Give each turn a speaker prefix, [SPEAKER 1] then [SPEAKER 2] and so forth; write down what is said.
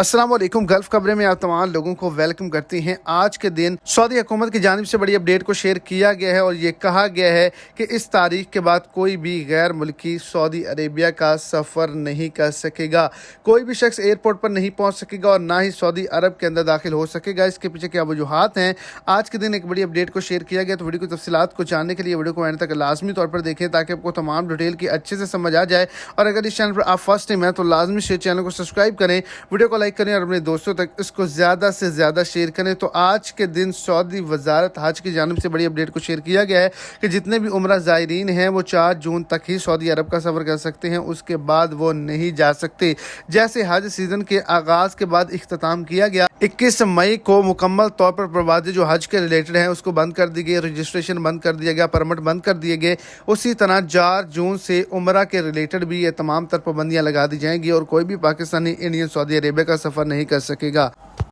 [SPEAKER 1] अस्सलाम वालेकुम। गल्फ खबरें में आप तमाम लोगों को वेलकम करती हैं। आज के दिन सऊदी हुकूमत की जानिब से बड़ी अपडेट को शेयर किया गया है और ये कहा गया है कि इस तारीख के बाद कोई भी गैर मुल्की सऊदी अरेबिया का सफ़र नहीं कर सकेगा। कोई भी शख्स एयरपोर्ट पर नहीं पहुंच सकेगा और ना ही सऊदी अरब के अंदर दाखिल हो सकेगा। इसके पीछे क्या वजूहात हैं, आज के दिन एक बड़ी अपडेट को शेयर किया गया। तो वीडियो की तफसीलात को जानने के लिए वीडियो को एंड तक लाजमी तौर पर देखें ताकि आपको तमाम डिटेल की अच्छे से समझ आ जाए। और अगर इस चैनल पर आप फर्स्ट टाइम हैं तो लाजमी से चैनल को सब्सक्राइब करें, वीडियो को लाइक करें और अपने दोस्तों तक इसको ज़्यादा से ज़्यादा शेयर करें। तो आज के दिन सऊदी वजारत हज की जानिब से बड़ी अपडेट को शेयर किया गया है कि जितने भी उम्रा ज़ायरीन हैं वो 4 जून तक ही सऊदी अरब का सफ़र कर सकते हैं, उसके बाद वो नहीं जा सकते। जैसे हज सीज़न के आगाज़ के बाद इख्तिताम किया गया, 21 मई को मुकम्मल तौर पर प्रवासी जो हज के रिलेटेड हैं उसको बंद कर दी गई, रजिस्ट्रेशन बंद कर दिया गया, परमिट बंद कर दिए गए। उसी तरह 4 जून से उम्रा के रिलेटेड भी ये तमाम तर पाबंदियाँ लगा दी जाएंगी और कोई भी पाकिस्तानी इंडियन सऊदी अरेबिया का सफ़र नहीं कर सकेगा।